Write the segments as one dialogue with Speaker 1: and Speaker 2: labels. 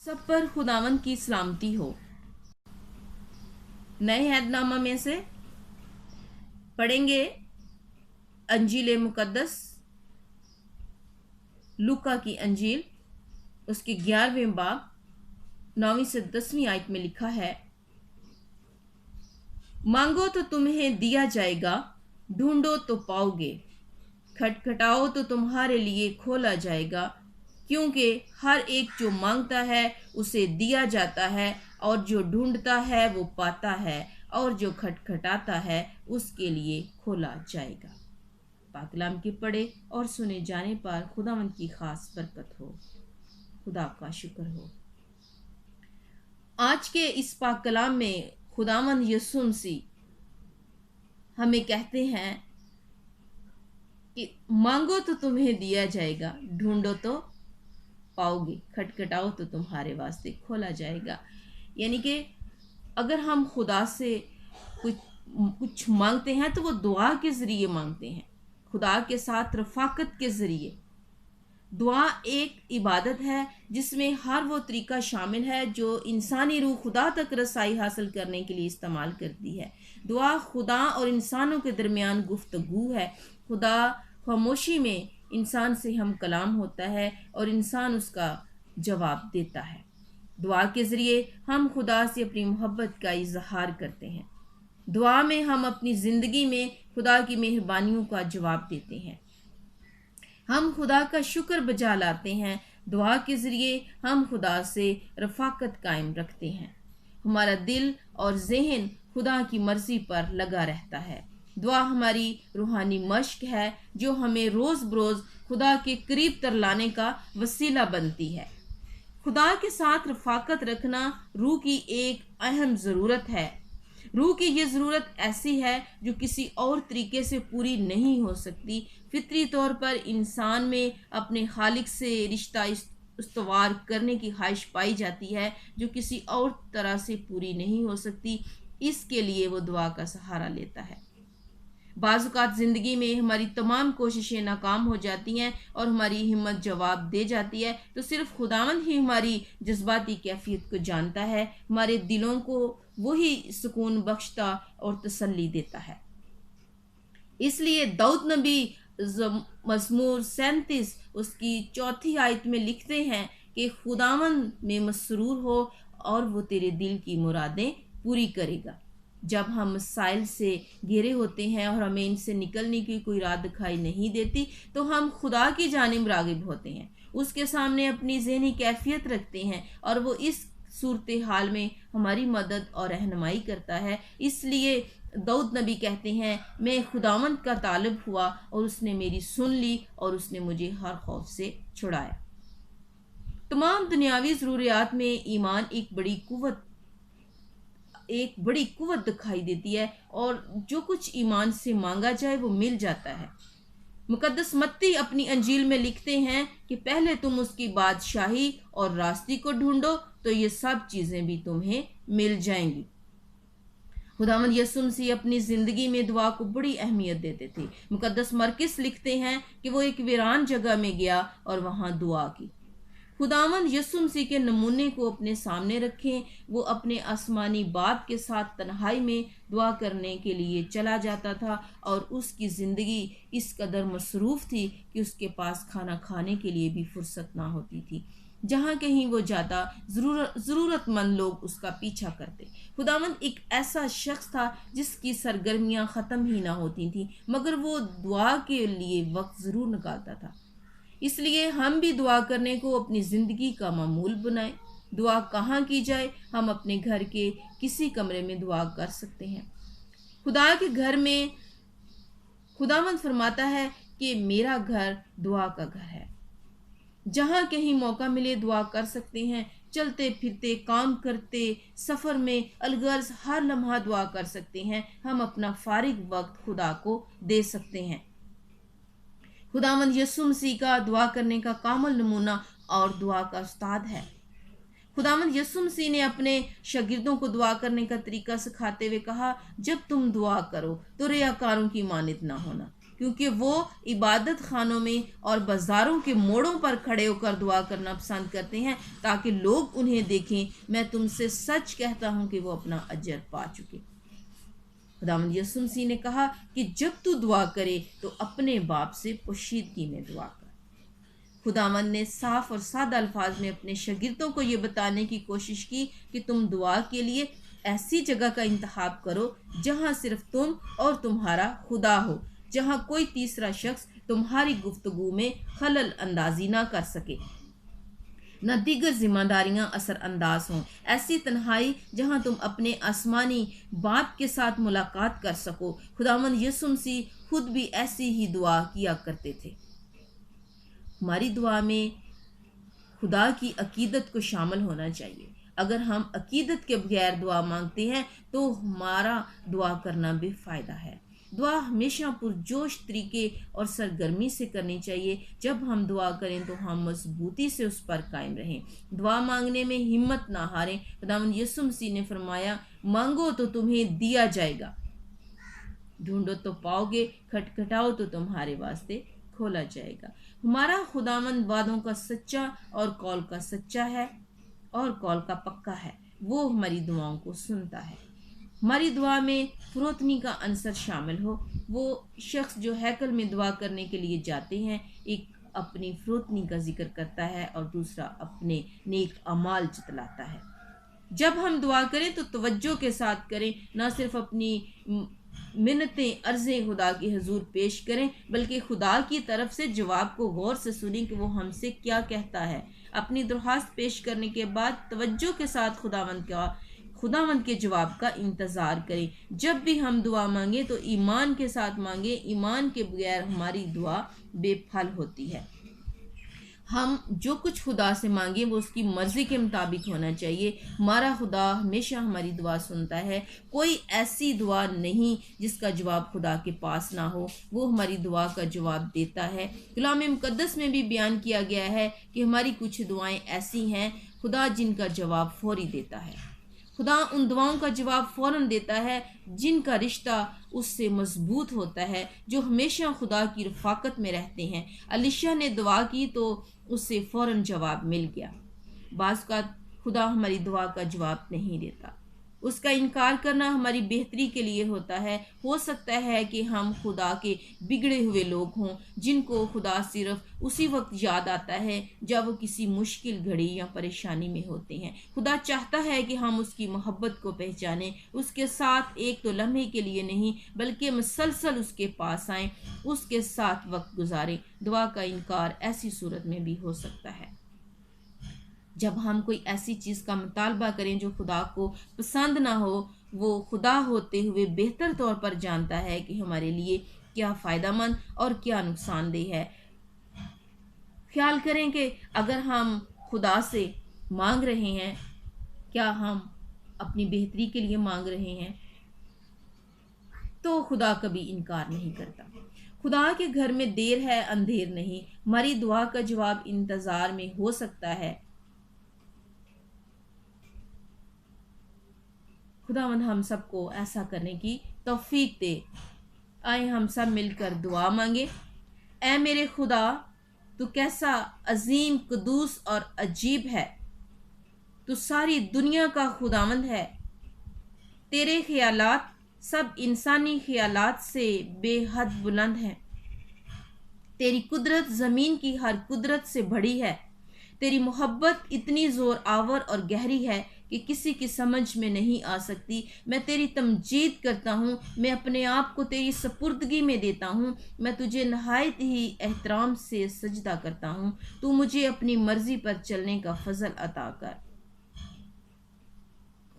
Speaker 1: सब पर खुदावंद की सलामती हो। नए हैदनामा में से पढ़ेंगे अंजील मुकद्दस, लूका की अंजील, उसके 11वें बाब 9वीं से 10वीं आयत में लिखा है, मांगो तो तुम्हें दिया जाएगा, ढूंढो तो पाओगे, खटखटाओ तो तुम्हारे लिए खोला जाएगा, क्योंकि हर एक जो मांगता है उसे दिया जाता है, और जो ढूंढता है वो पाता है, और जो खटखटाता है उसके लिए खोला जाएगा। पाक कलाम के पढ़े और सुने जाने पर खुदावंद की खास बरकत हो। खुदा का शुक्र हो। आज के इस पाक कलाम में खुदावंद यीशु मसीह हमें कहते हैं कि मांगो तो तुम्हें दिया जाएगा, ढूंढो तो पाओगे, खटखटाओ तो तुम्हारे वास्ते खोला जाएगा। यानी कि अगर हम खुदा से कुछ मांगते हैं तो वो दुआ के ज़रिए मांगते हैं, खुदा के साथ रफ़ाकत के ज़रिए। दुआ एक इबादत है जिसमें हर वो तरीका शामिल है जो इंसानी रूह खुदा तक रसाई हासिल करने के लिए इस्तेमाल करती है। दुआ खुदा और इंसानों के दरमियान गुफ्तगू है। खुदा खामोशी में इंसान से हम कलाम होता है और इंसान उसका जवाब देता है। दुआ के ज़रिए हम खुदा से अपनी मोहब्बत का इजहार करते हैं। दुआ में हम अपनी ज़िंदगी में खुदा की मेहरबानियों का जवाब देते हैं। हम खुदा का शुक्र बजा लाते हैं। दुआ के ज़रिए हम खुदा से रफ़ाकत कायम रखते हैं। हमारा दिल और ज़हन खुदा की मर्ज़ी पर लगा रहता है। दुआ हमारी रूहानी मश्क है जो हमें रोज़ बरोज़ खुदा के करीब तर लाने का वसीला बनती है। खुदा के साथ रफ़ाकत रखना रूह की एक अहम ज़रूरत है। रूह की ये ज़रूरत ऐसी है जो किसी और तरीके से पूरी नहीं हो सकती। फितरी तौर पर इंसान में अपने खालिक से रिश्ता इस्तवार करने की ख्वाहिश पाई जाती है जो किसी और तरह से पूरी नहीं हो सकती। इसके लिए वो दुआ का सहारा लेता है। बाज़-औक़ात ज़िंदगी में हमारी तमाम कोशिशें नाकाम हो जाती हैं और हमारी हिम्मत जवाब दे जाती है, तो सिर्फ खुदावंद ही हमारी जज्बाती कैफियत को जानता है, हमारे दिलों को वही सुकून बख्शता और तसल्ली देता है। इसलिए दाऊद नबी मज़मूर 37 उसकी 4थी आयत में लिखते हैं कि खुदावंद में मसरूर हो और वो तेरे दिल की मुरादें पूरी करेगा। जब हम मसाइल से घिरे होते हैं और हमें इनसे निकलने की कोई राह दिखाई नहीं देती, तो हम खुदा की जानिब राग़िब होते हैं, उसके सामने अपनी ज़हनी कैफियत रखते हैं और वो इस सूरत हाल में हमारी मदद और रहनुमाई करता है। इसलिए दाऊद नबी कहते हैं, मैं खुदावंद का तालिब हुआ और उसने मेरी सुन ली और उसने मुझे हर खौफ से छुड़ाया। तमाम दुनियावी ज़रूरियात में ईमान एक बड़ी कुव्वत दिखाई देती है और जो कुछ ईमान से मांगा जाए वो मिल जाता है। मुकद्दस मत्ती अपनी अंजील में लिखते हैं कि पहले तुम उसकी बादशाही और रास्ती को ढूंढो तो ये सब चीज़ें भी तुम्हें मिल जाएंगी। खुदावंद यीशु मसीह अपनी ज़िंदगी में दुआ को बड़ी अहमियत देते थे। मुकद्दस मरकिस लिखते हैं कि वो एक वीरान जगह में गया और वहाँ दुआ की। खुदावंद यीशु मसीह के नमूने को अपने सामने रखें। वो अपने आसमानी बाप के साथ तन्हाई में दुआ करने के लिए चला जाता था और उसकी ज़िंदगी इस कदर मसरूफ़ थी कि उसके पास खाना खाने के लिए भी फुर्सत ना होती थी। जहाँ कहीं वो जाता ज़रूरतमंद लोग उसका पीछा करते। खुदावंद एक ऐसा शख्स था जिसकी सरगर्मियाँ ख़त्म ही ना होती थीं, मगर वो दुआ के लिए वक्त ज़रूर निकालता था। इसलिए हम भी दुआ करने को अपनी ज़िंदगी का मामूल बनाएं। दुआ कहाँ की जाए? हम अपने घर के किसी कमरे में दुआ कर सकते हैं। खुदा के घर में खुदावंद फरमाता है कि मेरा घर दुआ का घर है। जहाँ कहीं मौका मिले दुआ कर सकते हैं। चलते फिरते, काम करते, सफ़र में, अलगर्ज हर लम्हा दुआ कर सकते हैं। हम अपना फारिग वक्त खुदा को दे सकते हैं। खुदावंद यीशु मसीह का दुआ करने का कामल नमूना और दुआ का उस्ताद है। खुदावंद यीशु मसीह ने अपने शागिर्दों को दुआ करने का तरीका सिखाते हुए कहा, जब तुम दुआ करो तो रियाकारों की मानित ना होना। کیونکہ وہ عبادت خانوں میں اور بازاروں کے موڑوں پر کھڑے ہو کر دعا کرنا پسند کرتے ہیں تاکہ لوگ انہیں دیکھیں۔ میں تم سے سچ کہتا ہوں کہ وہ اپنا اجر پا چکے۔ خداوند یسوع مسیح نے کہا کہ جب تو دعا کرے تو اپنے باپ سے پوشیدگی میں دعا کر۔ خداوند نے صاف اور سادہ الفاظ میں اپنے شاگردوں کو یہ بتانے کی کوشش کی کہ تم دعا کے لیے ایسی جگہ کا انتخاب کرو جہاں صرف تم اور تمہارا خدا ہو، جہاں کوئی تیسرا شخص تمہاری گفتگو میں خلل اندازی نہ کر سکے، نہ دیگر ذمہ داریاں اثر انداز ہوں۔ ایسی تنہائی جہاں تم اپنے آسمانی باپ کے ساتھ ملاقات کر سکو۔ خداوند یسوع مسیح خود بھی ایسی ہی دعا کیا کرتے تھے۔ ہماری دعا میں خدا کی عقیدت کو شامل ہونا چاہیے۔ اگر ہم عقیدت کے بغیر دعا مانگتے ہیں تو ہمارا دعا کرنا بے فائدہ ہے۔ دعا ہمیشہ پرجوش طریقے اور سرگرمی سے کرنی چاہیے۔ جب ہم دعا کریں تو ہم مضبوطی سے اس پر قائم رہیں۔ دعا مانگنے میں ہمت نہ ہاریں۔ خداوند یسوع مسیح نے فرمایا، مانگو تو تمہیں دیا جائے گا، ڈھونڈو تو پاؤ گے، کھٹکھٹاؤ تو تمہارے واسطے کھولا جائے گا۔ ہمارا خداوند وعدوں کا سچا اور قول کا سچا ہے اور قول کا پکا ہے۔ وہ ہماری دعاؤں کو سنتا ہے۔ ہماری دعا میں فروتنی کا عنصر شامل ہو۔ وہ شخص جو ہیکل میں دعا کرنے کے لیے جاتے ہیں، ایک اپنی فروتنی کا ذکر کرتا ہے اور دوسرا اپنے نیک اعمال جتلاتا ہے۔ جب ہم دعا کریں تو توجہ کے ساتھ کریں، نہ صرف اپنی منتیں عرضیں خدا کے حضور پیش کریں بلکہ خدا کی طرف سے جواب کو غور سے سنیں کہ وہ ہم سے کیا کہتا ہے۔ اپنی درخواست پیش کرنے کے بعد توجہ کے ساتھ خداوند کے جواب کا انتظار کریں۔ جب بھی ہم دعا مانگیں تو ایمان کے ساتھ مانگیں۔ ایمان کے بغیر ہماری دعا بے پھل ہوتی ہے۔ ہم جو کچھ خدا سے مانگیں وہ اس کی مرضی کے مطابق ہونا چاہیے۔ ہمارا خدا ہمیشہ ہماری دعا سنتا ہے۔ کوئی ایسی دعا نہیں جس کا جواب خدا کے پاس نہ ہو۔ وہ ہماری دعا کا جواب دیتا ہے۔ کلام مقدس میں بھی بیان کیا گیا ہے کہ ہماری کچھ دعائیں ایسی ہیں خدا جن کا جواب فوری دیتا ہے۔ خدا ان دعاؤں کا جواب فوراً دیتا ہے جن کا رشتہ اس سے مضبوط ہوتا ہے، جو ہمیشہ خدا کی رفاقت میں رہتے ہیں۔ الیشع نے دعا کی تو اس سے فوراً جواب مل گیا۔ بعض اوقات خدا ہماری دعا کا جواب نہیں دیتا۔ اس کا انکار کرنا ہماری بہتری کے لیے ہوتا ہے۔ ہو سکتا ہے کہ ہم خدا کے بگڑے ہوئے لوگ ہوں جن کو خدا صرف اسی وقت یاد آتا ہے جب وہ کسی مشکل گھڑی یا پریشانی میں ہوتے ہیں۔ خدا چاہتا ہے کہ ہم اس کی محبت کو پہچانیں، اس کے ساتھ ایک تو لمحے کے لیے نہیں بلکہ مسلسل اس کے پاس آئیں، اس کے ساتھ وقت گزاریں۔ دعا کا انکار ایسی صورت میں بھی ہو سکتا ہے جب ہم کوئی ایسی چیز کا مطالبہ کریں جو خدا کو پسند نہ ہو۔ وہ خدا ہوتے ہوئے بہتر طور پر جانتا ہے کہ ہمارے لیے کیا فائدہ مند اور کیا نقصان دہ ہے۔ خیال کریں کہ اگر ہم خدا سے مانگ رہے ہیں، کیا ہم اپنی بہتری کے لیے مانگ رہے ہیں، تو خدا کبھی انکار نہیں کرتا۔ خدا کے گھر میں دیر ہے اندھیر نہیں۔ ہماری دعا کا جواب انتظار میں ہو سکتا ہے۔ خداوند ہم سب کو ایسا کرنے کی توفیق دے۔ آئیں ہم سب مل کر دعا مانگے۔ اے میرے خدا، تو کیسا عظیم، قدوس اور عجیب ہے۔ تو ساری دنیا کا خداوند ہے۔ تیرے خیالات سب انسانی خیالات سے بے حد بلند ہیں۔ تیری قدرت زمین کی ہر قدرت سے بڑی ہے۔ تیری محبت اتنی زور آور اور گہری ہے کہ کسی کی سمجھ میں نہیں آ سکتی۔ میں تیری تمجید کرتا ہوں، میں اپنے آپ کو تیری سپردگی میں دیتا ہوں۔ میں تجھے نہایت ہی احترام سے سجدہ کرتا ہوں۔ تو مجھے اپنی مرضی پر چلنے کا فضل عطا کر۔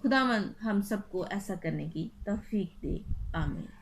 Speaker 1: خداوند ہم سب کو ایسا کرنے کی توفیق دے۔ آمین۔